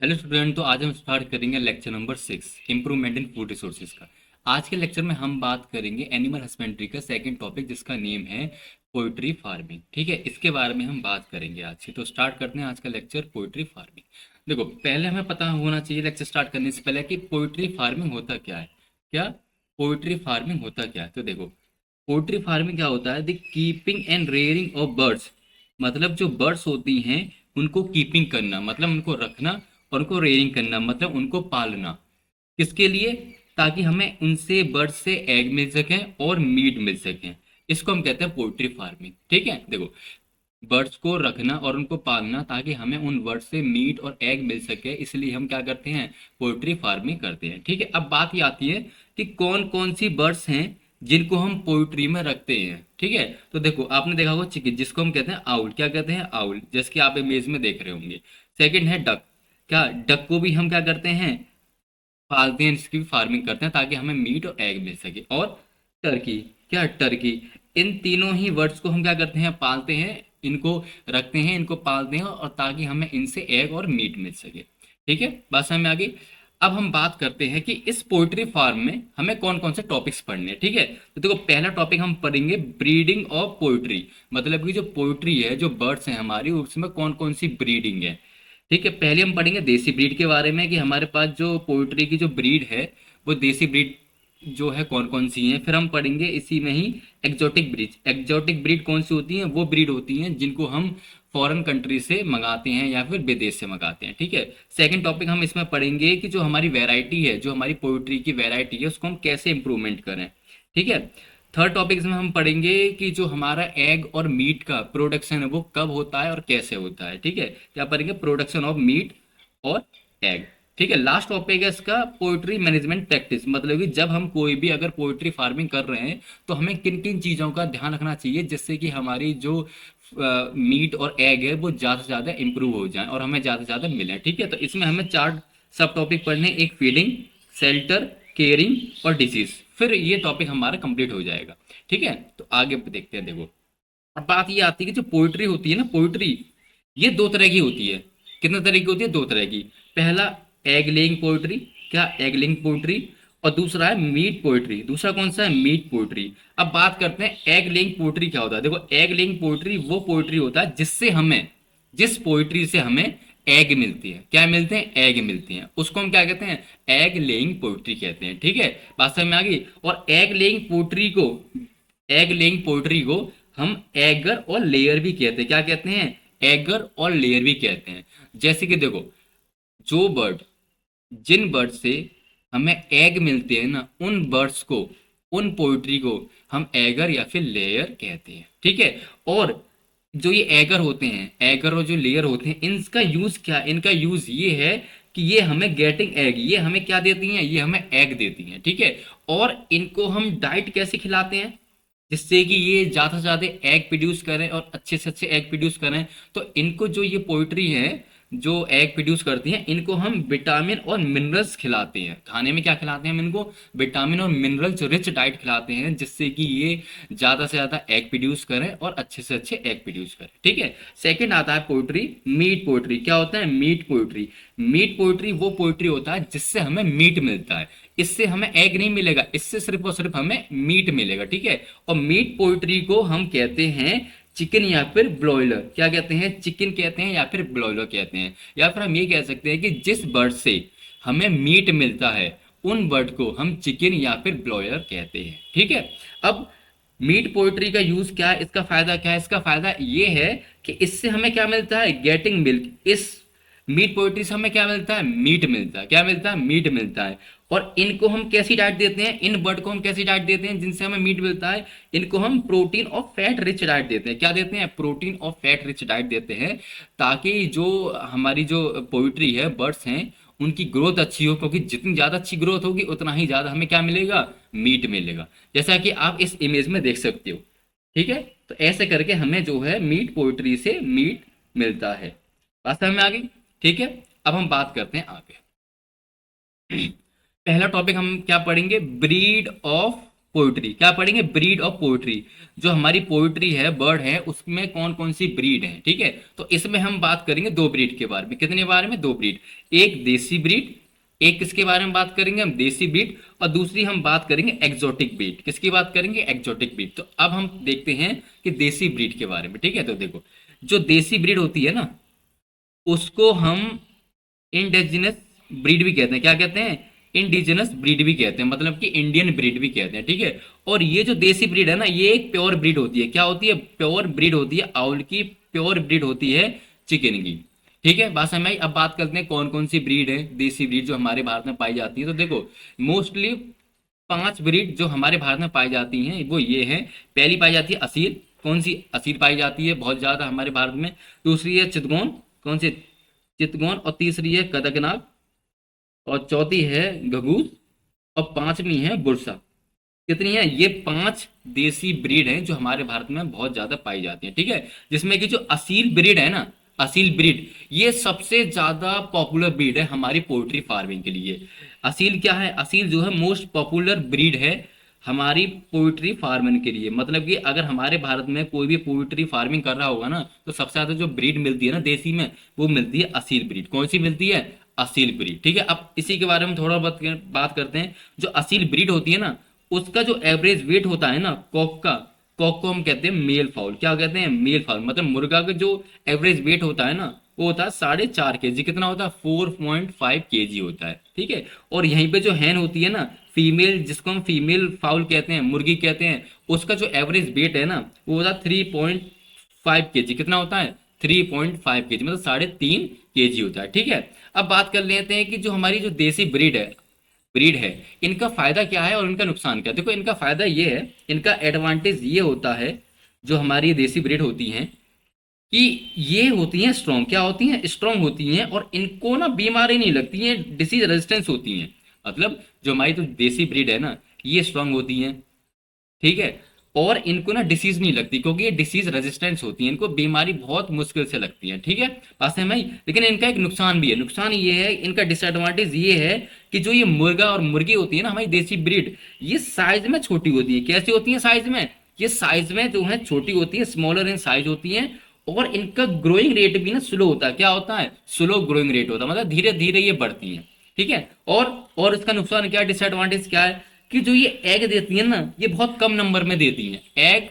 Hello student. तो आज हम स्टार्ट करेंगे lecture number 6, improvement in food resources का। आज के लेक्चर में हम बात करेंगे एनिमल हस्बेंड्री का सेकंड टॉपिक, जिसका नेम है पोइट्री फार्मिंग। ठीक है, इसके बारे में हम बात करेंगे आज से। तो स्टार्ट करते हैं आज का लेक्चर, पोइट्री फार्मिंग। देखो, पहले हमें पता होना चाहिए लेक्चर स्टार्ट करने से पहले कि पोइट्री फार्मिंग होता क्या है। क्या पोइट्री फार्मिंग होता क्या है? तो देखो, पोल्ट्री फार्मिंग क्या होता है, the keeping and rearing of birds. मतलब जो बर्ड्स होती हैं उनको कीपिंग करना, मतलब उनको रखना, और उनको रेयरिंग करना मतलब उनको पालना। किसके लिए? ताकि हमें उनसे, बर्ड से एग मिल सके और मीट मिल सके। इसको हम कहते हैं पोल्ट्री फार्मिंग। ठीक है, देखो, बर्ड्स को रखना और उनको पालना ताकि हमें उन बर्ड्स से मीट और एग मिल सके, इसलिए हम क्या करते हैं, पोल्ट्री फार्मिंग करते हैं। ठीक है, अब बात ये आती है कि कौन कौन सी बर्ड्स हैं जिनको हम पोल्ट्री में रखते हैं। ठीक है, तो देखो, आपने देखा होगा चिकन, जिसको हम कहते हैं आउल। क्या कहते हैं? आउल, जैसे कि आप इमेज में देख रहे होंगे। सेकंड है डक। क्या डक को भी हम क्या करते हैं, पालते हैं, इसकी भी फार्मिंग करते हैं ताकि हमें मीट और एग मिल सके। और टर्की। क्या टर्की? इन तीनों ही बर्ड्स को हम क्या करते हैं, पालते हैं, इनको रखते हैं, इनको पालते हैं, और ताकि हमें इनसे एग और मीट मिल सके। ठीक है, बात समझ में आ गई। अब हम बात करते हैं कि इस पोल्ट्री फार्म में हमें कौन कौन से टॉपिक्स पढ़ने हैं। ठीक है, तो देखो, पहला टॉपिक हम पढ़ेंगे ब्रीडिंग ऑफ पोल्ट्री। मतलब कि जो पोल्ट्री है, जो बर्ड्स हैं हमारी, उसमें कौन कौन सी ब्रीडिंग है। ठीक है, पहले हम पढ़ेंगे देसी ब्रीड के बारे में कि हमारे पास जो पोल्ट्री की जो ब्रीड है, वो देसी ब्रीड जो है कौन कौन सी हैं। फिर हम पढ़ेंगे इसी में ही एक्जोटिक ब्रीड। एक्जोटिक ब्रीड कौन सी होती हैं? वो ब्रीड होती हैं जिनको हम फॉरेन कंट्री से मंगाते हैं या फिर विदेश से मंगाते हैं। ठीक है, सेकंड टॉपिक हम इसमें पढ़ेंगे कि जो हमारी वैरायटी है, जो हमारी पोल्ट्री की वैरायटी है, उसको हम कैसे इंप्रूवमेंट करें। ठीक है, थर्ड टॉपिक में हम पढ़ेंगे कि जो हमारा एग और मीट का प्रोडक्शन है वो कब होता है और कैसे होता है। ठीक है, क्या पढ़ेंगे, प्रोडक्शन ऑफ मीट और एग। ठीक है, लास्ट टॉपिक है इसका पोल्ट्री मैनेजमेंट प्रैक्टिस। मतलब कि जब हम कोई भी अगर पोल्ट्री फार्मिंग कर रहे हैं तो हमें किन किन चीज़ों का ध्यान रखना चाहिए, जिससे कि हमारी जो मीट और एग है वो ज़्यादा से ज़्यादा इंप्रूव हो जाए और हमें ज़्यादा से ज़्यादा मिले। ठीक है, तो इसमें हमें चार सब टॉपिक पढ़ने, एक फीडिंग, शेल्टर, केयरिंग और डिसीज। फिर ये टॉपिक हमारा कंप्लीट हो जाएगा। ठीक है, तो आगे देखते हैं। देखो, अब बात ये आती है कि जो पोइट्री होती है ना, पोइट्री, ये दो तरह की होती है। कितने तरह की होती है? दो तरह की। पहला एग लेइंग पोइट्री। क्या? Egg laying poultry. और दूसरा है मीट पोइट्री। दूसरा कौन सा है? Meat poultry. अब बात करते हैं एग लेइंग पोइट्री क्या होता है। देखो, एग लेइंग पोइट्री वो पोइट्री होता है जिससे हमें, जिस पोइट्री से हमें एग मिलती है। क्या मिलते हैं? एग मिलती हैं। उसको हम क्या कहते हैं? एग लेइंग पोइट्री कहते हैं। ठीक है, बात समझ में आ गई। और एग लेइंग पोइट्री को, एग लेइंग पोल्ट्री को हम एगर और लेयर भी कहते हैं। क्या कहते हैं? एगर और लेयर भी कहते हैं। जैसे कि देखो, जो बर्ड, जिन बर्ड से हमें एग मिलते हैं ना, उन बर्ड्स को, उन पोल्ट्री को हम एगर या फिर लेयर कहते हैं। ठीक है, और जो ये एगर होते हैं, एगर और जो लेयर होते हैं, इनका यूज क्या है? इनका यूज ये है कि ये हमें गेटिंग एग, ये हमें क्या देती हैं? ये हमें एग देती हैं। ठीक है, और इनको हम डाइट कैसे खिलाते हैं जिससे कि ये ज़्यादा से ज़्यादा एग प्रोड्यूस करें और अच्छे से अच्छे एग प्रोड्यूस करें। तो इनको, जो ये पोल्ट्री है जो एग प्रोड्यूस करती हैं, इनको हम विटामिन और मिनरल्स खिलाते हैं। खाने में क्या खिलाते हैं हम इनको? विटामिन और मिनरल्स रिच डाइट खिलाते हैं, जिससे कि ये ज़्यादा से ज़्यादा एग प्रोड्यूस करें और अच्छे से अच्छे एग प्रोड्यूस करें। ठीक है, सेकंड आता है पोल्ट्री, मीट पोल्ट्री। क्या होता है? Meet poultry. मीट पोल्ट्री वो पोल्ट्री होता है जिससे हमें मीट मिलता है। इससे हमें एग नहीं मिलेगा, इससे सिर्फ और सिर्फ हमें मीट मिलेगा। ठीक है, और मीट पोल्ट्री को हम कहते हैं चिकन या फिर ब्रॉयलर। क्या कहते हैं? चिकन कहते हैं या फिर ब्रॉयलर कहते हैं। या फिर हम ये कह सकते हैं कि जिस बर्ड से हमें मीट मिलता है, उन बर्ड को हम चिकन या फिर ब्रॉयलर कहते हैं। ठीक है, अब मीट पोल्ट्री का यूज क्या है, इसका फायदा क्या है? इसका फायदा ये है कि इससे हमें क्या मिलता है? Getting milk. इस मीट पोल्ट्री से हमें क्या मिलता है? मीट मिलता है। क्या मिलता है? मीट मिलता है। और इनको हम कैसी डाइट देते हैं? इन बर्ड को हम कैसी डाइट देते हैं जिनसे हमें मीट मिलता है? इनको हम प्रोटीन और फैट रिच डाइट देते हैं। क्या देते हैं? प्रोटीन और फैट रिच डाइट देते हैं, ताकि जो हमारी जो पोल्ट्री है, बर्ड्स हैं, उनकी ग्रोथ अच्छी हो। क्योंकि जितनी ज़्यादा अच्छी ग्रोथ होगी उतना ही ज़्यादा हमें क्या मिलेगा? मीट मिलेगा, जैसा कि आप इस इमेज में देख सकते हो। ठीक है, तो ऐसे करके हमें जो है मीट पोल्ट्री से मीट मिलता है। बात समझ में आ गई? ठीक है, अब हम बात करते हैं आगे। पहला टॉपिक हम क्या पढ़ेंगे? ब्रीड ऑफ पोइट्री, क्या पढ़ेंगे, ब्रीड ऑफ पोइट्री। जो हमारी पोइट्री है, बर्ड है, उसमें कौन कौन सी ब्रीड है, ठीक है। तो इसमें हम बात करेंगे दो ब्रीड के बारे में। कितने बारे में, दो ब्रीड। एक देसी ब्रीड, एक किसके बारे में बात करेंगे हम, देसी ब्रीड, और दूसरी हम बात करेंगे एक्जोटिक ब्रीड। किसकी बात करेंगे, एक्जोटिक ब्रीड। तो अब हम देखते हैं कि देसी ब्रीड के बारे में, ठीक है। तो देखो, जो देसी ब्रीड होती है ना, उसको हम इंडिजिनस ब्रीड भी कहते हैं। क्या कहते हैं, इंडिजिनस ब्रीड भी कहते हैं, मतलब कि इंडियन ब्रीड भी कहते हैं, ठीक है। और ये जो देसी ब्रीड है ना, ये एक प्योर ब्रीड होती है। क्या होती है, प्योर ब्रीड होती है आउल की, प्योर ब्रीड होती है चिकन की, ठीक है। बात समझ में आई। अब बात करते हैं कौन कौन सी ब्रीड है, देसी ब्रीड जो हमारे भारत में पाई जाती है। तो देखो, मोस्टली 5 ब्रीड जो हमारे भारत में पाई जाती हैं वो ये है। पहली पाई जाती है असील। कौन सी, असील पाई जाती है बहुत ज्यादा हमारे भारत में। दूसरी है चितगोन, कौन सी, चितगोन। और तीसरी है कदकनाथ। और चौथी है घगूस। और पांचवी है बुरसा। कितनी है, ये 5 देसी ब्रीड हैं जो हमारे भारत में बहुत ज्यादा पाई जाती हैं, ठीक है। जिसमें कि जो असील ब्रीड है ना, असील ब्रीड, ये सबसे ज्यादा पॉपुलर ब्रीड है हमारी पोल्ट्री फार्मिंग के लिए। असील क्या है, असील जो है मोस्ट पॉपुलर ब्रीड है हमारी पोल्ट्री फार्मिंग के लिए। मतलब कि अगर हमारे भारत में कोई भी पोल्ट्री फार्मिंग कर रहा होगा ना, तो सबसे ज्यादा जो ब्रीड मिलती है ना देसी में, वो मिलती है असील ब्रीड। कौन सी मिलती है, असील ब्रीड, ठीक है। अब इसी के बारे में थोड़ा बात करते हैं। जो असील ब्रीड होती है ना, उसका जो एवरेज वेट होता है ना, कॉक का, कॉक को हम कहते हैं मेल फाउल। क्या कहते हैं, मेल फाउल। मतलब मुर्गा का जो एवरेज वेट होता है ना, वो होता है 4.5 kg। कितना होता है, 4.5 kg होता है, ठीक है। और यहीं पे जो हैन होती है ना, फीमेल, जिसको हम फीमेल फाउल कहते हैं, मुर्गी कहते हैं, उसका जो एवरेज वेट है ना, वो होता है 3.5 kg। कितना होता है, 3.5 kg, मतलब 3.5 kg होता है, ठीक है। अब बात कर लेते हैं कि जो हमारी जो देसी ब्रीड है, इनका फायदा क्या है और इनका नुकसान क्या है। देखो, इनका फायदा ये है, इनका एडवांटेज ये होता है, जो हमारी देसी ब्रीड होती हैं, कि ये होती हैं स्ट्रॉन्ग। क्या होती हैं, स्ट्रॉन्ग होती हैं। और इनको ना बीमारी नहीं लगती है, डिसीज रेजिस्टेंस होती हैं। मतलब जो हमारी तो देसी ब्रीड है ना, ये स्ट्रॉन्ग होती हैं, ठीक है। और इनको ना डिसीज नहीं लगती, क्योंकि ये डिसीज रेजिस्टेंस होती है, इनको बीमारी बहुत मुश्किल से लगती है, ठीक है। बात समझ में आई। लेकिन इनका एक नुकसान भी है। नुकसान ये है, इनका डिसएडवांटेज ये है कि जो ये मुर्गा और मुर्गी होती है ना, हमारी देसी ब्रीड, ये साइज में छोटी होती है। कैसी होती है साइज में, ये साइज में जो है छोटी होती है, स्मॉलर इन साइज होती है। और इनका ग्रोइंग रेट भी ना स्लो होता है। क्या होता है, स्लो ग्रोइंग रेट होता है, मतलब धीरे धीरे ये बढ़ती है, ठीक है। और इसका नुकसान क्या, डिसएडवांटेज क्या है, कि जो ये एग देती है ना, ये बहुत कम नंबर में देती हैं। एग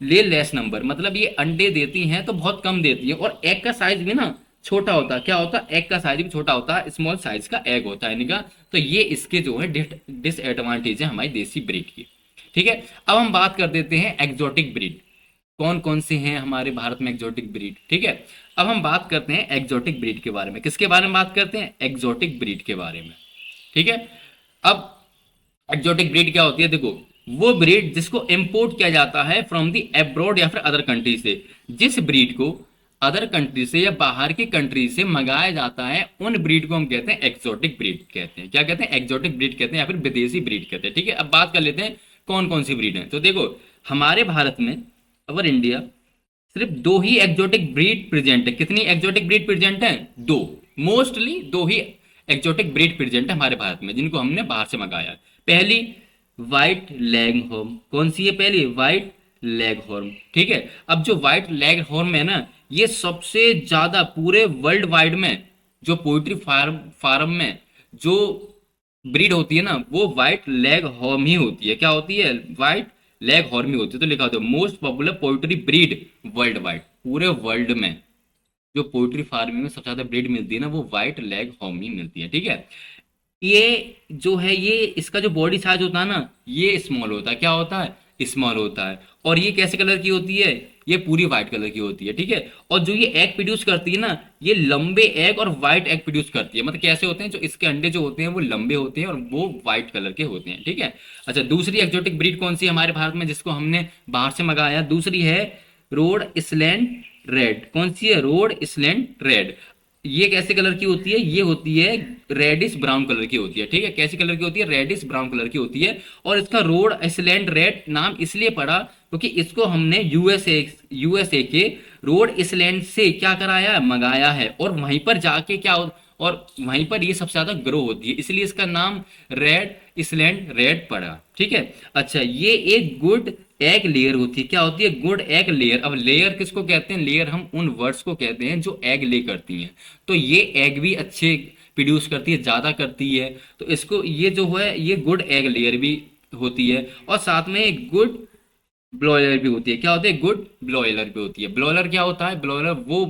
ले लेस नंबर, मतलब ये अंडे देती हैं तो बहुत कम देती है। और एग का साइज भी ना छोटा होता है। क्या होता है, एग का साइज भी छोटा होता है, स्मॉल साइज का एग होता है इनका। तो ये इसके जो है डिसएडवांटेज है हमारी देसी ब्रीड की, ठीक है। अब हम बात कर देते हैं एक्जोटिक ब्रीड। कौन कौन से हैं हमारे भारत में एक्जोटिक ब्रीड, ठीक है। अब हम बात करते हैं एक्जोटिक ब्रीड के बारे में। किसके बारे में बात करते हैं, एक्जोटिक ब्रीड के बारे में, ठीक है। अब एक्जोटिक ब्रीड क्या होती है, देखो, वो ब्रीड जिसको इंपोर्ट किया जाता है फ्रॉम दी एब्रॉड या फिर अदर कंट्री से। जिस ब्रीड को अदर कंट्री से या बाहर की कंट्री से मंगाया जाता है, उन ब्रीड को हम कहते हैं एक्सोटिक ब्रीड कहते हैं। क्या कहते हैं, एक्सोटिक ब्रीड कहते हैं या फिर विदेशी ब्रीड कहते हैं, ठीक है। अब बात कर लेते हैं कौन कौन सी ब्रीड है। तो देखो, हमारे भारत में, अवर इंडिया, सिर्फ 2 ही एक्सोटिक ब्रीड प्रेजेंट है। कितनी एक्सोटिक ब्रीड प्रेजेंट है, 2। मोस्टली 2 ही एक्सोटिक ब्रीड प्रेजेंट है हमारे भारत में, जिनको हमने बाहर से मंगाया है। पहली व्हाइट लेग हॉर्न। कौन सी है पहली, व्हाइट लेग हॉर्न, ठीक है। अब जो व्हाइट लेग हॉर्न है ना, ये सबसे ज्यादा पूरे वर्ल्ड वाइड में जो पोल्ट्री फार्म में जो ब्रीड होती है ना, वो व्हाइट लेग हॉर्न ही होती है। क्या होती है, व्हाइट लेग हॉर्न ही होती है। तो लिखा होता है most popular poultry breed world wide. पूरे वर्ल्ड में जो पोल्ट्री फार्मिंग में सबसे ज्यादा ब्रीड मिलती है ना, वो व्हाइट लेग हॉर्न ही मिलती है, ठीक है। ये जो है, ये इसका जो बॉडी साइज होता है ना, ये स्मॉल होता है। क्या होता है, स्मॉल होता है। और ये कैसे कलर की होती है, ये पूरी व्हाइट कलर की होती है, ठीक है। और जो ये एग प्रोड्यूस करती है ना, ये लंबे एग और व्हाइट एग प्रोड्यूस करती है। मतलब कैसे होते हैं, जो इसके अंडे जो होते हैं वो लंबे होते हैं और वो व्हाइट कलर के होते हैं, ठीक है। अच्छा, दूसरी एक्सोटिक ब्रीड कौन सी है हमारे भारत में, जिसको हमने बाहर से मंगाया, दूसरी है रोड इसलैंड रेड। कौन सी है, रोड इसलैंड रेड। ये कैसे कलर की होती है, ये होती है रेडिश ब्राउन कलर की होती है, ठीक है। कैसी कलर की होती है, रेडिश ब्राउन कलर की होती है। और इसका रोड आइसलैंड रेड नाम इसलिए पड़ा क्योंकि इसको हमने यूएसए के रोड आइसलैंड से क्या कराया, मंगाया है। और वहीं पर जाके क्या और वहीं पर ये सबसे ज्यादा ग्रो होती है, इसलिए इसका नाम रेड इसलैंड रेड पड़ा। ठीक है। अच्छा, ये एक गुड एग लेयर होती है। क्या होती है? Good egg layer. अब लेयर किसको कहते हैं? लेयर हम उन वर्ड्स को कहते हैं जो एग ले करती हैं। तो ये एग भी अच्छे प्रोड्यूस करती है, ज्यादा करती है, तो इसको ये जो है ये गुड एग लेयर भी होती है। और साथ में एक गुड ब्लॉयलर भी होती है। क्या होती है? गुड ब्लॉयलर भी होती है। ब्लॉयलर क्या होता है? ब्लॉयलर वो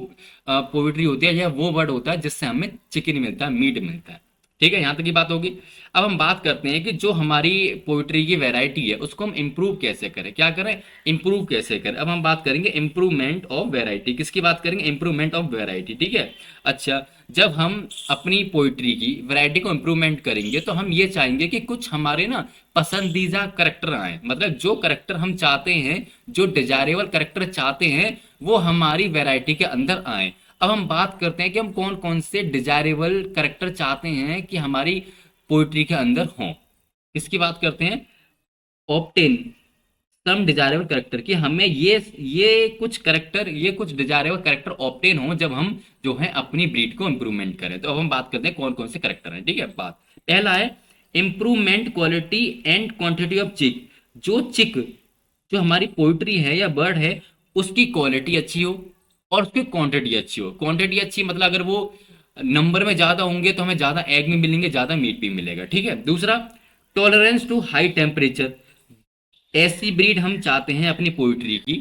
पोल्ट्री होती है या वो वर्ड होता है जिससे हमें चिकन मिलता है, मीट मिलता है। ठीक है, यहाँ तक की बात होगी। अब हम बात करते हैं कि जो हमारी पोइट्री की वैरायटी है उसको हम इम्प्रूव कैसे करें, क्या करें, इम्प्रूव कैसे करें। अब हम बात करेंगे इम्प्रूवमेंट ऑफ वैरायटी। किसकी बात करेंगे? Improvement of variety. ठीक है। अच्छा, जब हम अपनी पोइट्री की वैरायटी को इम्प्रूवमेंट करेंगे तो हम ये चाहेंगे कि कुछ हमारे ना पसंदीदा करेक्टर आए, मतलब जो करेक्टर हम चाहते हैं, जो डिजायरेबल करेक्टर चाहते हैं, वो हमारी वैरायटी के अंदर आए। अब हम बात करते हैं कि हम कौन कौन से डिजायरेबल करेक्टर चाहते हैं कि हमारी पोइट्री के अंदर हों। इसकी बात करते हैं ऑप्टेन सम डिजायरेबल करेक्टर, कि हमें ये कुछ करेक्टर, ये कुछ डिजायरेबल करेक्टर ऑप्टेन हो जब हम जो है अपनी ब्रीड को इंप्रूवमेंट करें। तो अब हम बात करते हैं कौन कौन से करेक्टर हैं। ठीक है। बात पहला है improvement quality and quantity of चिक। जो चिक, जो हमारी पोइट्री है या बर्ड है, उसकी क्वालिटी अच्छी हो और उसकी क्वांटिटी अच्छी हो। क्वांटिटी अच्छी मतलब अगर वो नंबर में ज्यादा होंगे तो हमें ज्यादा एग भी मिलेंगे, ज्यादा मीट भी मिलेगा। ठीक है। दूसरा, टॉलरेंस टू हाई टेम्परेचर। ऐसी ब्रीड हम चाहते हैं अपनी पोइट्री की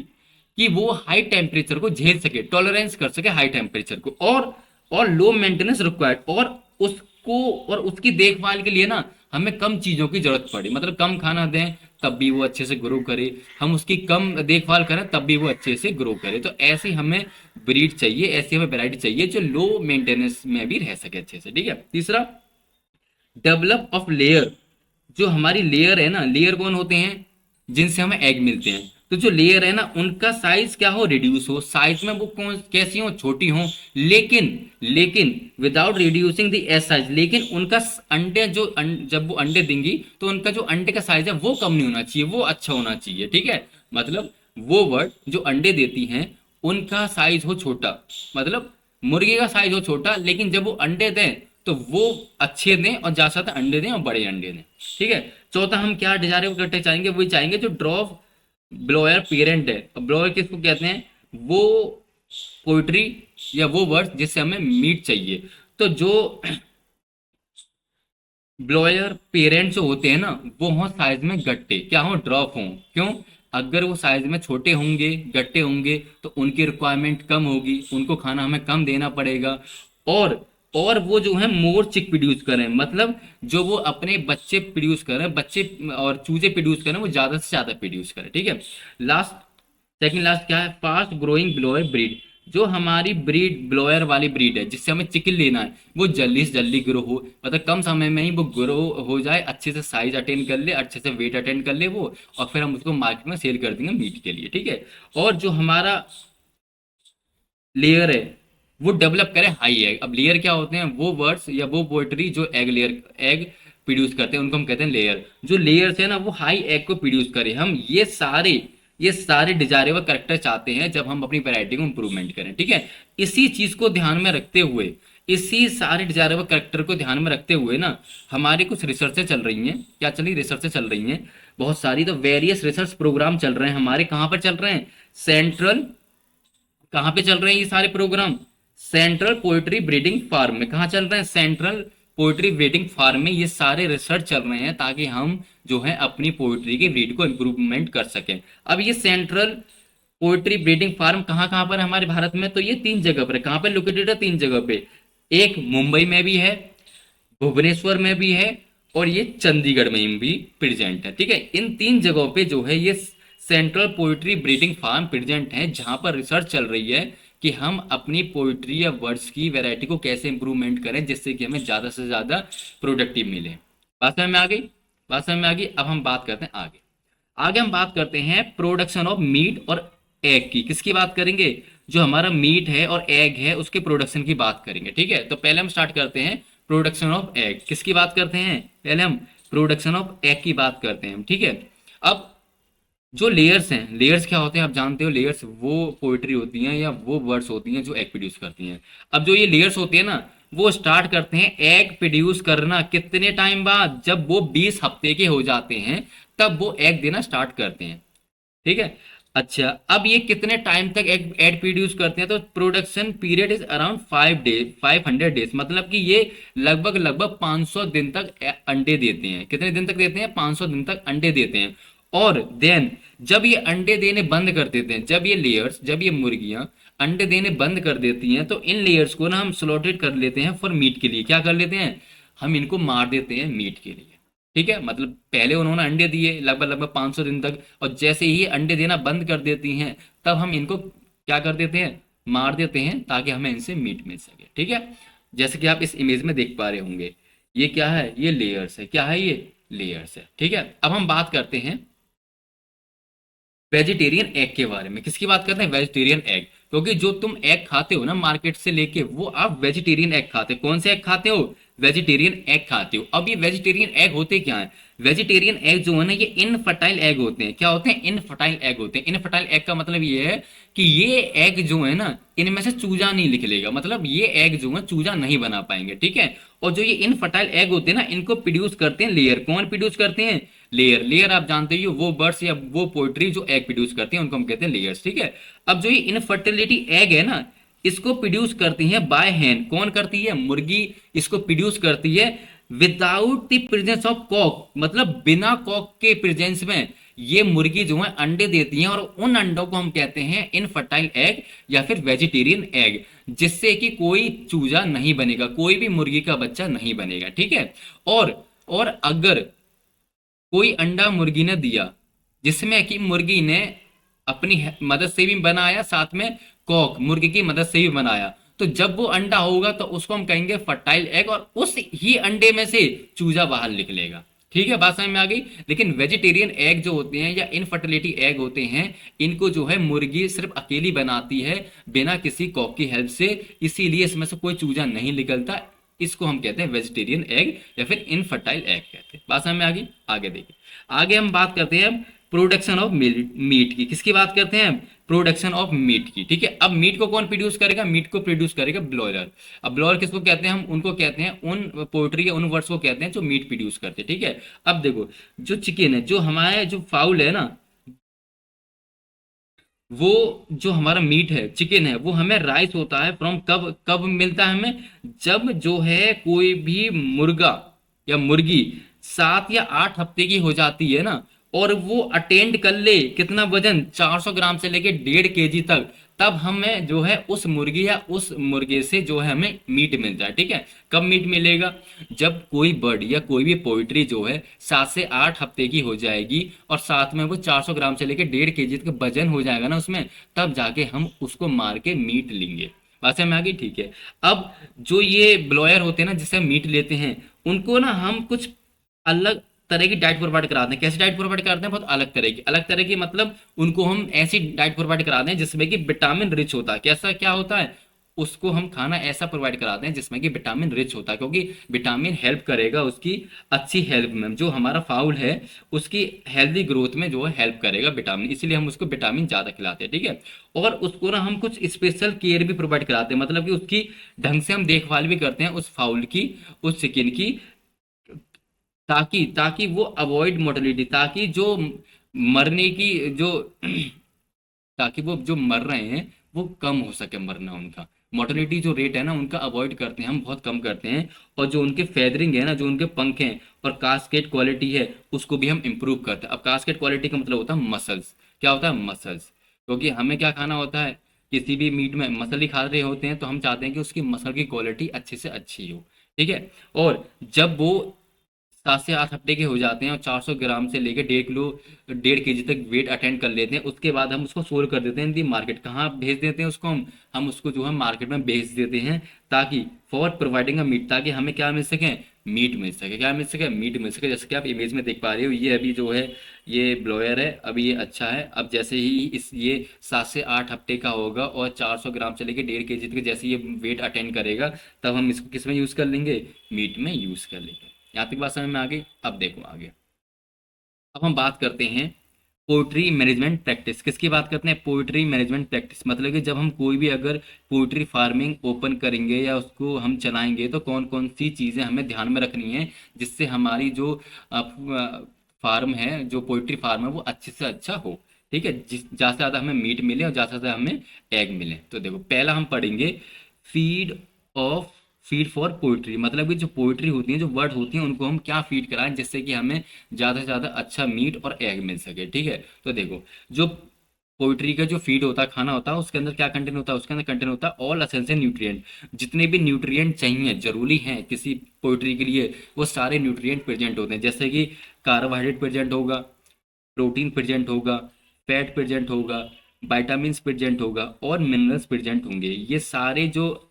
कि वो हाई टेम्परेचर को झेल सके, टॉलरेंस कर सके हाई टेम्परेचर को, और लो मेंटेनेंस रिक्वायर्ड, और उसको और उसकी देखभाल के लिए ना हमें कम चीजों की जरूरत पड़े, मतलब कम खाना दें तब भी वो अच्छे से ग्रो करे, हम उसकी कम देखभाल करें तब भी वो अच्छे से ग्रो करे। तो ऐसी हमें ब्रीड चाहिए, ऐसी हमें वैरायटी चाहिए जो लो मेंटेनेंस में भी रह सके अच्छे से। ठीक है। तीसरा, डेवलप ऑफ लेयर। जो हमारी लेयर है ना, लेयर कौन होते हैं? जिनसे हमें एग मिलते हैं। तो जो लेयर है ना उनका साइज क्या हो? रिड्यूस हो, साइज में वो कौन कैसी हो? छोटी हो, लेकिन लेकिन without reducing the egg size. लेकिन उनका अंडे जो जब वो अंडे देंगी तो उनका जो अंडे का साइज है वो कम नहीं होना चाहिए, वो अच्छा होना चाहिए। ठीक है। मतलब वो वर्ड जो अंडे देती हैं उनका साइज हो छोटा, मतलब मुर्गी का साइज हो छोटा, लेकिन जब वो अंडे दें तो वो अच्छे दें और ज्यादा से ज्यादा अंडे दें और बड़े अंडे दें। ठीक है। चौथा, हम क्या डिजायरेबल करते चाहेंगे? वही चाहेंगे जो ड्रॉप ब्लोयर पेरेंट है। अब ब्लोयर किसको कहते हैं? वो पोइट्री या वो वर्ड जिससे हमें मीट चाहिए। तो जो ब्लोयर पेरेंट जो होते हैं ना वो हो साइज में गट्टे, क्या हो? ड्रॉप हो। क्यों? अगर वो साइज में छोटे होंगे, गट्टे होंगे, तो उनकी रिक्वायरमेंट कम होगी, उनको खाना हमें कम देना पड़ेगा, और और वो जो है मोर चिक प्रोड्यूस करें, मतलब जो वो अपने बच्चे प्रोड्यूस करें, बच्चे और चूजे प्रोड्यूस करें, वो ज्यादा से ज्यादा प्रोड्यूस करें। ठीक है। लास्ट, सेकंड लास्ट क्या है? Fast growing blower breed. जो हमारी ब्रीड ब्लोअर वाली ब्रीड है जिससे हमें चिकन लेना है, वो जल्दी से जल्दी ग्रो हो, मतलब कम समय में ही वो ग्रो हो जाए, अच्छे से साइज अटेंड कर ले, अच्छे से वेट अटेंड कर ले वो, और फिर हम उसको मार्केट में सेल कर देंगे मीट के लिए। ठीक है। और जो हमारा लेयर है वो डेवलप करे हाई एग। अब लेयर क्या होते हैं? वो वर्ड्स या वो पोएट्री जो एग लेयर, एग प्रोड्यूस करते हैं, उनको हम कहते हैं लेयर। जो लेयर्स है ना वो हाई एग को प्रोड्यूस करे। हम ये सारे डिजायरेबल करेक्टर चाहते हैं जब हम अपनी वैरायटी को इंप्रूवमेंट करें। ठीक है। इसी चीज को ध्यान में रखते हुए, इसी सारे डिजायरेबल करेक्टर को ध्यान में रखते हुए ना हमारी कुछ रिसर्चें चल रही हैं। क्या चल रही? रिसर्चें चल रही हैं बहुत सारी। तो वेरियस रिसर्च प्रोग्राम चल रहे हैं हमारे। कहाँ पर चल रहे हैं? सेंट्रल, कहाँ पे चल रहे हैं ये सारे program? Central poultry breeding farm में। कहाँ चल रहे हैं? सेंट्रल पोएट्री ब्रीडिंग फार्म में ये सारे रिसर्च चल रहे हैं ताकि हम जो है अपनी पोएट्री की ब्रीड को इम्प्रूवमेंट कर सकें। अब ये सेंट्रल पोएट्री ब्रीडिंग फार्म कहाँ कहाँ पर है हमारे भारत में? तो ये 3 जगह पर है। कहाँ पे लोकेटेड है? 3 जगह पे। एक मुंबई में भी है, भुवनेश्वर में भी है, और ये चंडीगढ़ में भी प्रेजेंट है। ठीक है। इन 3 जगहों पे जो है ये central poultry breeding farm present है, जहां पर रिसर्च चल रही है कि हम अपनी पोएट्री या वर्ड्स की वैरायटी को कैसे इंप्रूवमेंट करें जिससे कि हमें ज्यादा से ज्यादा प्रोडक्टिव मिले। बात समझ में आ गई? बात समझ में आ गई। अब हम बात करते हैं आगे। आगे हम बात करते हैं प्रोडक्शन ऑफ मीट और एग की। किसकी बात करेंगे? जो हमारा मीट है और एग है उसके प्रोडक्शन की बात करेंगे। ठीक है। तो पहले हम स्टार्ट करते हैं प्रोडक्शन ऑफ एग। किसकी बात करते हैं? पहले हम प्रोडक्शन ऑफ एग की बात करते हैं। ठीक है। अब जो लेयर्स हैं, लेयर्स क्या होते हैं आप जानते हो? लेयर्स वो पोएट्री होती हैं या वो वर्ड्स होती हैं जो एग प्रोड्यूस करती हैं। अब जो ये लेयर्स होती है ना, वो स्टार्ट करते हैं एग प्रोड्यूस करना कितने टाइम बाद, जब वो 20 हफ्ते के हो जाते हैं तब वो एग देना स्टार्ट करते हैं। ठीक है। अच्छा, अब ये कितने टाइम तक एग एग प्रोड्यूस करते हैं, तो production period is around 5 days, 500 days, मतलब कि ये लगभग लगभग 500 दिन तक अंडे देते हैं। कितने दिन तक देते हैं? 500 दिन तक अंडे देते हैं। और देन जब ये अंडे देने बंद कर देते हैं, जब ये लेयर्स, जब ये मुर्गियां अंडे देने बंद कर देती हैं, तो इन लेयर्स को ना हम स्लॉटेड कर लेते हैं फॉर मीट के लिए। क्या कर लेते हैं? हम इनको मार देते हैं मीट के लिए। ठीक है, मतलब पहले उन्होंने अंडे दिए लगभग लगभग 500 दिन तक, और जैसे ही अंडे देना बंद कर देती हैं तब हम इनको क्या कर देते हैं? मार देते हैं, ताकि हमें इनसे मीट मिल सके। ठीक है, जैसे कि आप इस इमेज में देख पा रहे होंगे, ये क्या है? ये लेयर्स है। क्या है? ये लेयर्स है। ठीक है, अब हम बात करते हैं वेजिटेरियन एग के बारे में। किसकी बात करते हैं? Vegetarian egg. क्योंकि जो तुम एग खाते हो ना मार्केट से लेके, वो आप वेजिटेरियन एग खाते हो। कौन से एग खाते हो? वेजिटेरियन एग खाते हो। अब ये वेजिटेरियन एग होते क्या है? वेजिटेरियन एग जो है ना, ये इनफर्टाइल एग होते हैं। क्या होते हैं? इनफर्टाइल एग होते हैं। इनफर्टाइल एग का मतलब ये है कि ये एग जो है ना, इनमें से चूजा नहीं निकलेगा, मतलब ये एग जो है चूजा नहीं बना पाएंगे। ठीक है, और जो ये इनफर्टाइल एग होते हैं ना, इनको प्रोड्यूस करते हैं लेयर। कौन प्रोड्यूस करते हैं? लेयर। लेयर आप जानते ही हो, वो बर्ड्स या वो पोल्ट्री जो एग प्रोड्यूस करते हैं उनको हम कहते हैं लेयर्स। ठीक है, अब जो ये इनफर्टिलिटी एग है ना, इसको प्रोड्यूस करती है बाय हैंड। कौन करती है? मुर्गी इसको प्रोड्यूस करती है without the presence of cock, मतलब बिना कॉक के प्रेजेंस में ये मुर्गी जो है अंडे देती हैं, और उन अंडों को हम कहते हैं इनफर्टाइल एग या फिर वेजिटेरियन एग, जिससे कि कोई चूजा नहीं बनेगा, कोई भी मुर्गी का बच्चा नहीं बनेगा। ठीक है, और अगर कोई अंडा मुर्गी ने दिया जिसमें कि मुर्गी ने अपनी मदद से भी बनाया, साथ में कॉक मुर्गी की मदद से भी बनाया, तो जब वो अंडा होगा तो उसको हम कहेंगे फर्टाइल एग, और उस ही अंडे में से चूजा बाहर निकलेगा। ठीक है, बात समझ में आ गई। लेकिन वेजिटेरियन एग जो होते हैं या इनफर्टिलिटी एग होते हैं, इनको जो है मुर्गी सिर्फ अकेली बनाती है बिना किसी कॉक की हेल्प से, इसीलिए इसमें से कोई चूजा नहीं निकलता। इसको हम कहते हैं वेजिटेरियन एग या फिर इनफर्टाइल एग कहते हैं। बात समझ में आ गई। आगे देखिए, आगे हम बात करते हैं प्रोडक्शन ऑफ मीट की। किसकी बात करते हैं? प्रोडक्शन ऑफ मीट की। ठीक है, अब मीट को कौन प्रोड्यूस करेगा? मीट को प्रोड्यूस करेगा ब्लॉयलर। अब ब्लॉयलर किसको कहते हैं? हम उनको कहते हैं, उन पोल्ट्री या उन वर्ड्स को कहते हैं जो मीट प्रोड्यूस करते हैं। ठीक है, अब देखो, जो चिकन है, जो हमारे जो फाउल है ना, वो जो हमारा मीट है, चिकन है, वो हमें राइस होता है फ्रॉम, कब कब मिलता है हमें? जब जो है कोई भी मुर्गा या मुर्गी 7 या 8 हफ्ते की हो जाती है ना, और वो अटेंड कर ले कितना वजन, 400 ग्राम से लेके 1.5 kg तक, तब हमें जो है उस मुर्गी या उस मुर्गे से जो है हमें मीट मिल जाए। ठीक है, कब मीट मिलेगा? जब कोई बर्ड या कोई भी पोल्ट्री जो है 7 से 8 हफ्ते की हो जाएगी, और साथ में वो 400 ग्राम से लेकर 1.5 kg तक वजन हो जाएगा ना उसमें, तब जाके हम उसको मार के मीट लेंगे। बात समझ में आ गई। ठीक है, अब जो ये ब्लॉयर होते हैं ना, जिससे हम मीट लेते हैं, उनको ना हम कुछ अलग तरह की डाइट प्रोवाइड कराते हैं। कैसी डाइट प्रोवाइड कराते हैं? बहुत अलग तरह की। अलग तरह की मतलब उनको हम ऐसी डाइट प्रोवाइड कराते हैं जिसमें कि विटामिन रिच होता है। कैसा क्या होता है? उसको हम खाना ऐसा प्रोवाइड कराते हैं जिसमें कि विटामिन रिच होता है, क्योंकि विटामिन हेल्प करेगा उसकी अच्छी हेल्प में, जो हमारा फाउल है उसकी हेल्दी ग्रोथ में जो है हेल्प करेगा विटामिन, इसीलिए हम उसको विटामिन ज़्यादा खिलाते हैं। ठीक है, और उसको ना हम कुछ स्पेशल केयर भी प्रोवाइड कराते हैं, मतलब कि उसकी ढंग से हम देखभाल भी करते हैं उस फाउल की, उस चिकन की, ताकि ताकि वो अवॉइड मोर्टेलिटी, ताकि जो मरने की जो ताकि वो जो मर रहे हैं वो कम हो सके मरना उनका। मोर्टेलिटी जो रेट है ना उनका अवॉइड करते हैं हम, बहुत कम करते हैं। और जो उनके फेदरिंग है ना, जो उनके पंख हैं और कास्केट क्वालिटी है, उसको भी हम इम्प्रूव करते हैं। अब कास्केट क्वालिटी का मतलब होता है मसल्स। क्या होता है? मसल्स। क्योंकि हमें क्या खाना होता है? किसी भी मीट में मसल ही खा रहे होते हैं, तो हम चाहते हैं कि उसकी मसल की क्वालिटी अच्छे से अच्छी हो। ठीक है, और जब वो 7 से 8 हफ्ते के हो जाते हैं और 400 ग्राम से लेकर 1.5 किलो, 1.5 kg तक वेट अटेंड कर लेते हैं, उसके बाद हम उसको सोल कर देते हैं दी मार्केट। कहाँ भेज देते हैं उसको? हम उसको जो है मार्केट में बेच देते हैं, ताकि फॉर प्रोवाइडिंग अ मीट, ताकि हमें क्या मिल सके? मीट मिल सके। क्या मिल सके? मीट मिल सके। जैसे कि आप इमेज में देख पा रहे हो, ये अभी जो है ये ब्लॉयर है, अभी ये अच्छा है। अब जैसे ही इस ये 7 से 8 हफ्ते का होगा और 400 ग्राम से लेकर 1.5 kg तक जैसे ये वेट अटेंड करेगा, तब हम इसको किस में यूज़ कर लेंगे? मीट में यूज़ कर लेंगे। यहाँ तक बात समझ में आ गई। अब देखो आगे, अब हम बात करते हैं पोइट्री मैनेजमेंट प्रैक्टिस किसकी बात करते हैं? पोइट्री मैनेजमेंट प्रैक्टिस मतलब कि जब हम कोई भी अगर पोइट्री फार्मिंग ओपन करेंगे या उसको हम चलाएंगे तो कौन कौन सी चीज़ें हमें ध्यान में रखनी है जिससे हमारी जो फार्म है, जो पोइट्री फार्म है, वो अच्छे से अच्छा हो। ठीक है, जिस ज़्यादा से ज़्यादा हमें मीट मिले और ज़्यादा से ज़्यादा हमें एग मिले। तो देखो पहला हम पढ़ेंगे feed of feed for poetry मतलब कि जो पोइट्री होती है, जो वर्ड होती हैं, उनको हम क्या फीड कराएं जिससे कि हमें ज़्यादा से ज़्यादा अच्छा मीट और एग मिल सके। ठीक है, तो देखो जो पोइट्री का जो फीड होता है, खाना होता है, उसके अंदर क्या कंटेंट होता है? उसके अंदर कंटेंट होता है ऑल एसेंशियल न्यूट्रिएंट। जितने भी न्यूट्रिएंट चाहिए, जरूरी हैं किसी पोइट्री के लिए, वो सारे न्यूट्रिएंट प्रेजेंट होते हैं। जैसे कि कार्बोहाइड्रेट प्रेजेंट होगा, प्रोटीन प्रेजेंट होगा, फैट प्रेजेंट होगा, विटामिन्स प्रेजेंट होगा और मिनरल्स प्रेजेंट होंगे। ये सारे जो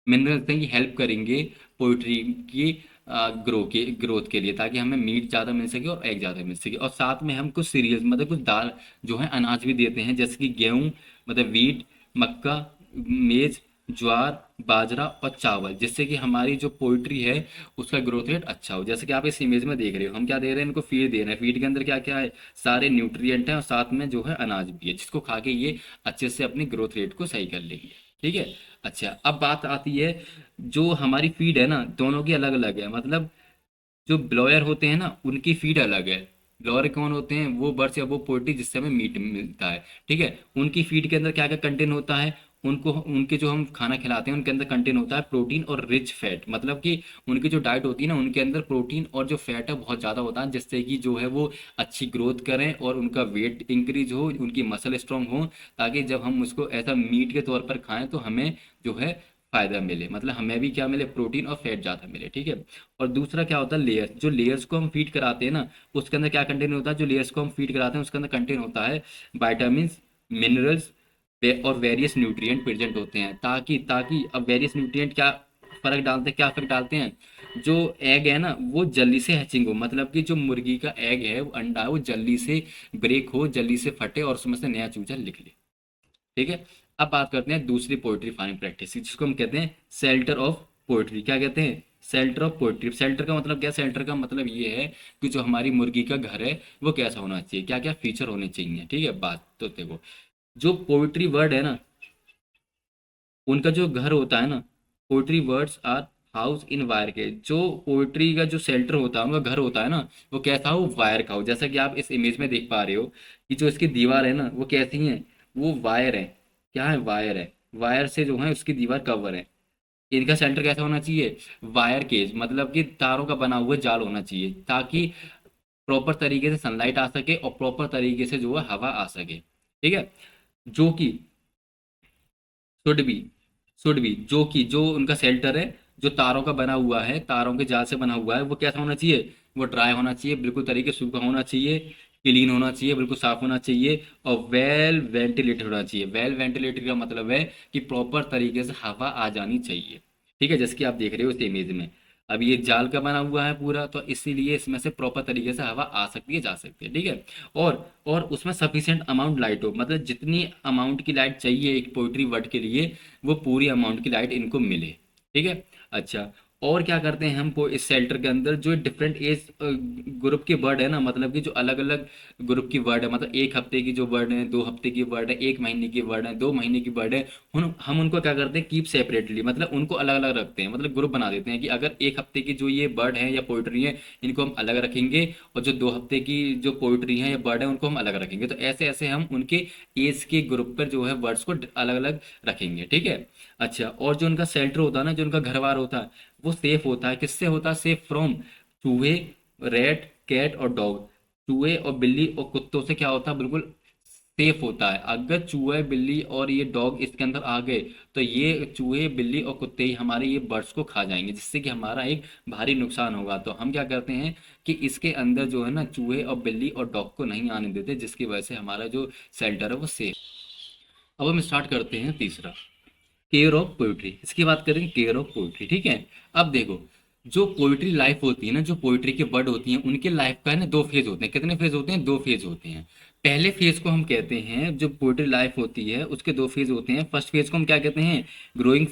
मिनरल्स हैं ये हेल्प करेंगे पोइट्री की ग्रोथ के लिए, ताकि हमें मीट ज़्यादा मिल सके और एग ज़्यादा मिल सके। और साथ में हम कुछ सीरियल्स मतलब कुछ दाल जो है अनाज भी देते हैं, जैसे कि गेहूँ मतलब वीट, मक्का, मेज, ज्वार, बाजरा और चावल, जिससे कि हमारी जो पोइट्री है उसका ग्रोथ रेट अच्छा हो। जैसे कि आप इस इमेज में देख रहे हो, हम क्या दे रहे हैं? इनको फीड दे रहे हैं। फीड के अंदर क्या क्या है? सारे न्यूट्रिएंट हैं और साथ में जो है अनाज भी है, जिसको खा के ये अच्छे से अपनी ग्रोथ रेट को सही कर लेंगे। ठीक है, अच्छा अब बात आती है, जो हमारी फीड है ना, दोनों की अलग अलग है। मतलब जो ब्लॉयर होते हैं ना, उनकी फीड अलग है। ब्लॉयर कौन होते हैं? वो बर्ड्स या वो पोल्ट्री जिससे हमें मीट मिलता है। ठीक है, उनकी फीड के अंदर क्या क्या कंटेंट होता है? उनको उनके जो हम खाना खिलाते हैं उनके अंदर कंटेंट होता है प्रोटीन और रिच फैट। मतलब कि उनकी जो डाइट होती है ना, उनके अंदर प्रोटीन और जो फैट है बहुत ज़्यादा होता है, जिससे कि जो है वो अच्छी ग्रोथ करें और उनका वेट इंक्रीज हो, उनकी मसल स्ट्रांग हो, ताकि जब हम उसको ऐसा मीट के तौर पर खाएं तो हमें जो है फायदा मिले, मतलब हमें भी क्या मिले? प्रोटीन और फैट ज़्यादा मिले। ठीक है, और दूसरा क्या होता है? लेयर्स। जो लेयर्स को हम फीड कराते हैं ना, उसके अंदर क्या कंटेंट होता है? जो लेयर्स को हम फीड कराते हैं उसके अंदर कंटेंट होता है विटामिन, मिनरल्स और वेरियस न्यूट्रिएंट प्रेजेंट होते हैं, ताकि ताकि अब वेरियस न्यूट्रिएंट क्या फर्क डालते हैं? क्या फर्क डालते हैं? जो एग है ना वो जल्दी से हैचिंग हो, मतलब कि जो मुर्गी का एग है, वो अंडा है, वो जल्दी से ब्रेक हो, जल्दी से फटे और उसमें से नया चूजा निकले। ठीक है, अब बात करते हैं दूसरी पोइट्री फार्मिंग प्रैक्टिस जिसको हम कहते हैं सेल्टर ऑफ पोइट्री। क्या कहते हैं? Shelter of poetry. सेल्टर का मतलब क्या? सेल्टर का मतलब ये है कि जो हमारी मुर्गी का घर है वो कैसा होना चाहिए, क्या क्या फीचर होने चाहिए। ठीक है, बात तो देखो, जो पोइट्री वर्ड है ना, उनका जो घर होता है ना, poultry birds are house in wire के। जो पोइट्री का जो शेल्टर होता है, उनका घर होता है ना, वो कैसा हो? वायर का हो। जैसा कि आप इस इमेज में देख पा रहे हो कि जो इसकी दीवार है ना वो कैसी है? वो वायर है। क्या है? वायर है। वायर से जो है उसकी दीवार कवर है। इनका सेंटर कैसा होना चाहिए? वायर केज, मतलब कि तारों का बना हुआ जाल होना चाहिए, ताकि प्रॉपर तरीके से सनलाइट आ सके और प्रॉपर तरीके से जो है हवा आ सके। ठीक है, जो कि शुड बी शुड बी जो कि जो उनका शेल्टर है, जो तारों का बना हुआ है, तारों के जाल से बना हुआ है, वो कैसा होना चाहिए? वो ड्राई होना चाहिए, बिल्कुल तरीके से सूखा होना चाहिए, क्लीन होना चाहिए, बिल्कुल साफ होना चाहिए और वेल वेंटिलेटेड होना चाहिए। वेल वेंटिलेटेड का मतलब है कि प्रॉपर तरीके से हवा आ जानी चाहिए। ठीक है, जैसे कि आप देख रहे हो इस इमेज में, अब ये जाल का बना हुआ है पूरा, तो इसीलिए इसमें से प्रॉपर तरीके से हवा आ सकती है, जा सकती है। ठीक है, और उसमें सफिशिएंट अमाउंट लाइट हो, मतलब जितनी अमाउंट की लाइट चाहिए एक पोइट्री वर्ड के लिए, वो पूरी अमाउंट की लाइट इनको मिले। ठीक है, अच्छा और क्या करते हैं हम इस शेल्टर के अंदर? जो डिफरेंट एज ग्रुप के बर्ड है ना, मतलब कि जो अलग अलग ग्रुप की बर्ड है, मतलब एक हफ्ते की जो बर्ड है, 2 हफ्ते की बर्ड है, 1 महीने की बर्ड है, 2 महीने की बर्ड है, हम उनको क्या करते हैं? कीप सेपरेटली, मतलब उनको अलग अलग रखते हैं, मतलब ग्रुप बना देते हैं कि अगर 1 हफ्ते की जो ये बर्ड है या पोइट्री है, इनको हम अलग रखेंगे, और जो 2 हफ्ते की जो पोइट्री है या बर्ड है उनको हम अलग रखेंगे। तो ऐसे ऐसे हम उनके एज के ग्रुप पर जो है बर्ड्स को अलग अलग रखेंगे। ठीक है, अच्छा और जो उनका शेल्टर होता है ना, जो उनका घरवार होता है, वो सेफ होता है। किससे होता है? सेफ फ्रॉम चूहे, रैट, कैट और डॉग। चूहे और बिल्ली और कुत्तों से क्या होता है? बिल्कुल सेफ होता है। अगर चूहे, बिल्ली और ये डॉग इसके अंदर आ गए, तो ये चूहे, बिल्ली और कुत्ते ही हमारे ये बर्ड्स को खा जाएंगे, जिससे कि हमारा एक भारी नुकसान होगा। तो हम क्या करते हैं कि इसके अंदर जो है ना, चूहे और बिल्ली और डॉग को नहीं आने देते, जिसकी वजह से हमारा जो शेल्टर है वो सेफ। अब हम स्टार्ट करते हैं तीसरा, केयर ऑफ पोइट्री। इसकी बात करें, केयर ऑफ पोइट्री। ठीक है, अब देखो, जो पोइट्री लाइफ होती है ना, जो पोइट्री के वर्ड होती हैं, उनके लाइफ का है ना 2 फेज होते हैं। कितने फेज होते हैं? 2 फेज होते हैं। पहले फेज को हम कहते हैं, जो पोइट्री लाइफ होती है उसके 2 फेज होते हैं। फर्स्ट फेज को हम क्या कहते हैं? ग्रोइंग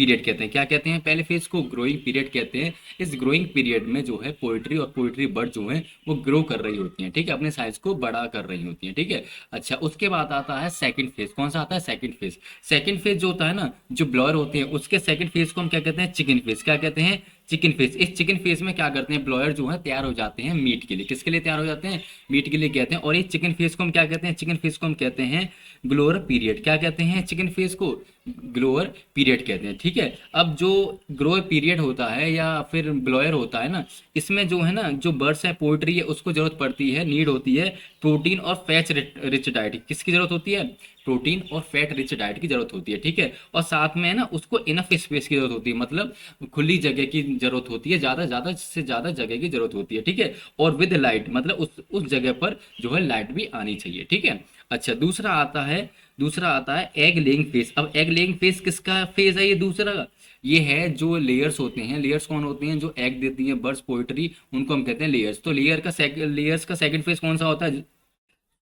पीरियड कहते हैं। क्या कहते हैं पहले फेज को? ग्रोइंग पीरियड कहते हैं। इस ग्रोइंग पीरियड में जो है पोइट्री और पोइट्री बर्ड जो है वो ग्रो कर रही होती हैं, ठीक है, अपने साइज को बड़ा कर रही होती हैं, ठीक है। अच्छा, उसके बाद आता है सेकंड फेज। कौन सा आता है? Second phase. सेकंड फेज जो होता है ना, जो ब्लॉयर होते हैं उसके सेकंड फेज को हम क्या कहते हैं? Chicken phase. क्या कहते हैं? Chicken phase. इस चिकन फेज में क्या करते हैं? ब्लॉयर जो है तैयार हो जाते हैं मीट के लिए। किसके लिए तैयार हो जाते हैं? मीट के लिए कहते हैं। और इस चिकन फेज को हम क्या कहते हैं? चिकन फेज को हम कहते हैं ग्लोअर पीरियड। क्या कहते हैं? चिकन फेज को ग्लोअर पीरियड कहते हैं, ठीक है। अब जो ग्रोअर पीरियड होता है या फिर ब्लॉयर होता है ना, इसमें जो है ना, जो बर्ड्स है, पोल्ट्री है, उसको जरूरत पड़ती है, नीड होती है प्रोटीन और फैट रिच डाइट। किसकी जरूरत होती है? प्रोटीन और फैट रिच डाइट की जरूरत होती है, ठीक है। और साथ में ना उसको इनफ स्पेस की जरूरत होती है, मतलब खुली जगह की जरूरत होती है, ज्यादा से ज्यादा जगह की जरूरत होती है, ठीक है। और विद लाइट, मतलब उस जगह पर जो है लाइट भी आनी चाहिए, ठीक है। अच्छा, दूसरा आता है एग लेइंग फेज। अब एग लेइंग फेज किसका फेज है? ये दूसरा, ये है जो लेयर्स होते हैं। लेयर्स कौन होते हैं? जो एग देती हैं बर्ड्स, पोइट्री, उनको हम कहते हैं लेयर्स। तो लेयर्स का सेकंड फेज कौन सा होता है?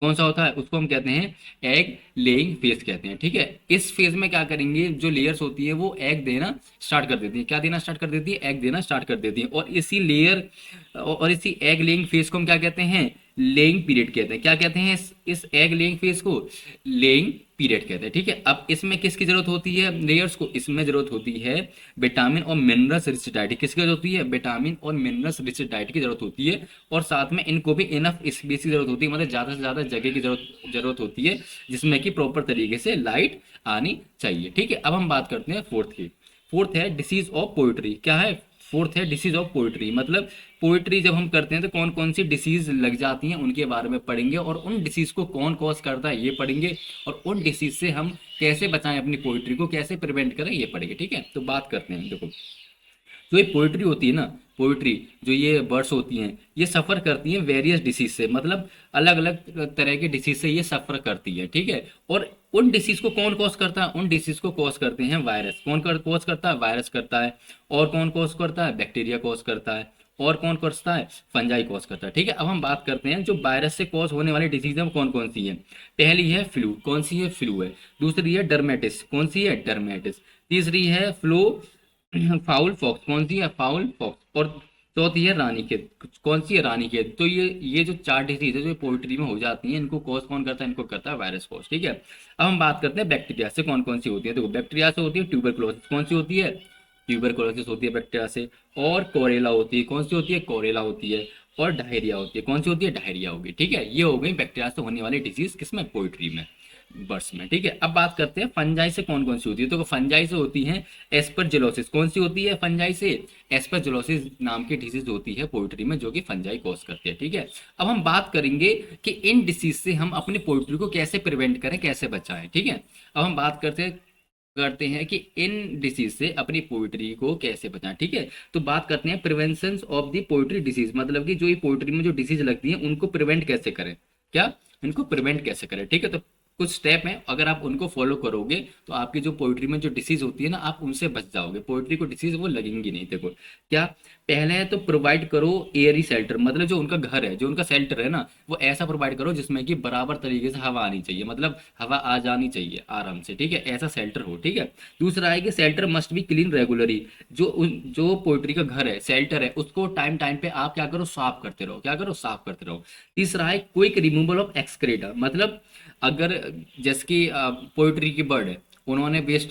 कौन सा होता है? उसको हम कहते हैं एग लेइंग फेज कहते हैं, ठीक है। इस फेज में क्या करेंगे? जो लेयर्स होती है वो एग देना स्टार्ट कर देती है। क्या देना स्टार्ट कर देती है? एग देना स्टार्ट कर देती है। और इसी एग लेइंग फेज को हम क्या कहते हैं? लेइंग पीरियड कहते हैं। क्या कहते हैं इस एग लेइंग फेज को? लेइंग पीरियड कहते हैं, ठीक है। अब इसमें किसकी जरूरत होती है लेयर्स को? इसमें जरूरत होती है विटामिन और मिनरल्स रिच डाइट। किसकी जरूरत होती है? विटामिन और मिनरल्स रिच डाइट की जरूरत होती है। और साथ में इनको भी इनफ स्पेस की जरूरत होती है, मतलब ज़्यादा से ज़्यादा जगह की जरूरत होती है, जिसमें कि प्रॉपर तरीके से लाइट आनी चाहिए, ठीक है। अब हम बात करते हैं फोर्थ की। फोर्थ है डिसीज ऑफ पोइट्री। क्या है? फोर्थ है डिसीज ऑफ पोइट्री। मतलब पोइट्री जब हम करते हैं तो कौन कौन सी डिसीज लग जाती हैं उनके बारे में पढ़ेंगे, और उन डिसीज को कौन कॉज करता है ये पढ़ेंगे, और उन डिसीज से हम कैसे बचाएं अपनी पोइट्री को, कैसे प्रिवेंट करें ये पढ़ेंगे, ठीक है। तो बात करते हैं, देखो, जो ये पोइट्री होती है ना, पोइट्री जो ये बर्ड्स होती हैं, ये सफ़र करती हैं वेरियस डिसीज से, मतलब अलग अलग तरह के डिसीज से ये सफ़र करती है, ठीक है। और उन डिसीज को कौन कॉज करता है? उन डिसीज को कॉज करते हैं वायरस। कौन कॉज करता है? वायरस करता है। और कौन कॉज करता है? बैक्टीरिया कॉज करता है। और कौन करता है? फंजाई कॉज करता है, ठीक है। अब हम बात करते हैं जो वायरस से कॉज होने वाली डिसीज है वो कौन कौन सी है। पहली है फ्लू। कौन सी है? फ्लू है। दूसरी है डर्मेटिस। कौन सी है? डर्मेटिस। तीसरी है फ्लो फाउल फॉक्स। कौन सी है? Fowl pox. और चौथी है रानीखेत। कौन सी है? रानीखेत। तो ये जो चार डिसीज है जो पोल्ट्री में हो जाती हैं, इनको कॉज कौन करता है? इनको करता है वायरस कॉज, ठीक है। अब हम बात करते हैं बैक्टीरिया से कौन कौन सी होती है। देखो, बैक्टीरिया से होती है ट्यूबरकुलोसिस। कौन सी होती है? ट्यूबरकुलोसिस होती है बैक्टीरिया से। और कोरेला होती है। कौन सी होती है? कोरेला होती है। और डायरिया होती है। कौन सी होती है? डायरिया होगी, ठीक है। ये हो गई बैक्टीरिया से होने वाली डिजीज, किसमें? पोल्ट्री में, बर्ड्स में, ठीक है। अब बात करते हैं फंजाई से कौन कौन सी होती है। तो फंजाई से होती है एस्परजिलोसिस। कौन सी होती है फंजाई से? एस्परजिलोसिस नाम की डिसीज होती है पोल्ट्री में, जो कि फंजाई कॉज करती है, ठीक है। अब हम बात करेंगे कि इन डिसीज से हम अपनी पोल्ट्री को कैसे प्रिवेंट करें, कैसे बचाएं, ठीक है। अब हम बात करते हैं कि इन डिसीज से अपनी पोल्ट्री को कैसे बचाएं, ठीक है। तो बात करते हैं prevention of the poultry disease, मतलब कि जो ये पोल्ट्री में जो डिसीज लगती है उनको प्रिवेंट कैसे करें, क्या इनको प्रिवेंट कैसे करें, ठीक है। तो कुछ स्टेप हैं, अगर आप उनको फॉलो करोगे तो आपकी जो पोइट्री में जो डिसीज होती है ना, आप उनसे बच जाओगे, पोइट्री को डिसीज वो लगेंगी नहीं। देखो क्या, पहले है तो प्रोवाइड करो एयरी शेल्टर, मतलब जो उनका घर है, जो उनका शेल्टर है ना, वो ऐसा प्रोवाइड करो जिसमें कि बराबर तरीके से हवा आनी चाहिए, मतलब हवा आ जानी चाहिए आराम से, ठीक है, ऐसा शेल्टर हो, ठीक है। दूसरा है कि shelter must be clean regularly, जो पोइट्री का घर है, शेल्टर है, उसको टाइम टाइम पे आप क्या करो, साफ करते रहो, क्या करो, साफ करते रहो। तीसरा है क्विक रिमूवल ऑफ एक्सक्रेटा, मतलब अगर जैसे कि पोइट्री की बर्ड है, उन्होंने वेस्ट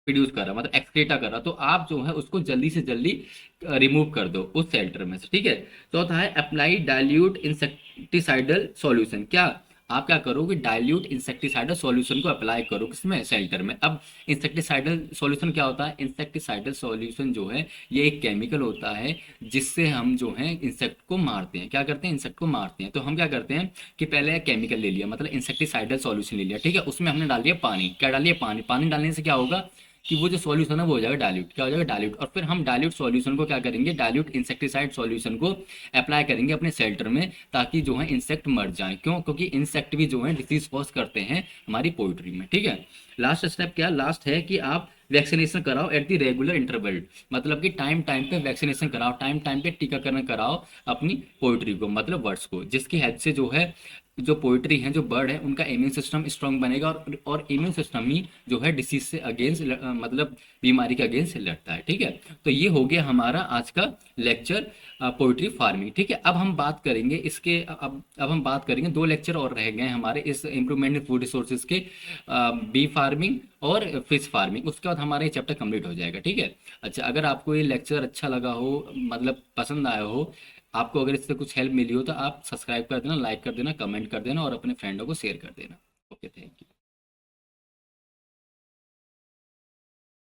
प्रोड्यूस करा, मतलब एक्सक्रीटा करा, तो आप जो है उसको जल्दी से जल्दी रिमूव कर दो उस शेल्टर में से, ठीक है। चौथा है अप्लाई डाइल्यूट इंसेक्टिसाइडल सॉल्यूशन, क्या आप क्या करोगे, डाइल्यूट इंसेक्टिसाइडल सॉल्यूशन को अप्लाई करो किसमें, शेल्टर में। अब इंसेक्टिसाइडल सॉल्यूशन क्या होता है, इंसेक्टिसाइडल सॉल्यूशन जो है ये एक केमिकल होता है जिससे हम जो है इंसेक्ट को मारते हैं, क्या करते हैं, इंसेक्ट को मारते हैं। तो हम क्या करते हैं कि पहले केमिकल ले लिया, मतलब इंसेक्टिसाइडल सॉल्यूशन ले लिया, ठीक है, उसमें हमने डाल दिया पानी, क्या डाल दिया, पानी। पानी डालने से क्या होगा कि वो जो सॉल्यूशन है वो हो जाएगा डाइल्यूट, क्या हो जाएगा, डाइल्यूट। और फिर हम डाइल्यूट सॉल्यूशन को क्या करेंगे, डाइल्यूट इंसेक्टिसाइड सॉल्यूशन को अप्लाई करेंगे अपने शेल्टर में, ताकि जो है इंसेक्ट मर जाए। क्यों, क्योंकि इंसेक्ट भी जो है डिसीज कॉज करते हैं हमारी पोल्ट्री में, ठीक है। लास्ट स्टेप क्या, लास्ट है कि आप वैक्सीनेशन कराओ एट द रेगुलर इंटरवल, मतलब कि टाइम टाइम पे वैक्सीनेशन कराओ, टाइम टाइम पे टीकाकरण कराओ अपनी पोल्ट्री को, मतलब बर्ड्स को, जिसकी हेल्प से जो है जो पोइट्री है, जो बर्ड है, उनका इम्यून सिस्टम स्ट्रांग बनेगा, और इम्यून सिस्टम ही जो है डिसीज से अगेंस्ट, मतलब बीमारी के अगेंस्ट लड़ता है। ठीक है, तो ये हो गया हमारा आज का लेक्चर पोइट्री फार्मिंग। ठीक है, अब हम बात करेंगे इसके, अब हम बात करेंगे, दो लेक्चर और रह गए हमारे इस इम्प्रूवमेंट इन फूड रिसोर्सेज के, बी फार्मिंग और फिश फार्मिंग। उसके बाद हमारा ये चैप्टर कंप्लीट हो जाएगा। ठीक है, अच्छा, अगर आपको ये लेक्चर अच्छा लगा हो, मतलब पसंद आया हो, आपको अगर इससे कुछ हेल्प मिली हो, तो आप सब्सक्राइब कर देना, लाइक कर देना, कमेंट कर देना और अपने फ्रेंडों को शेयर कर देना। Okay, thank you.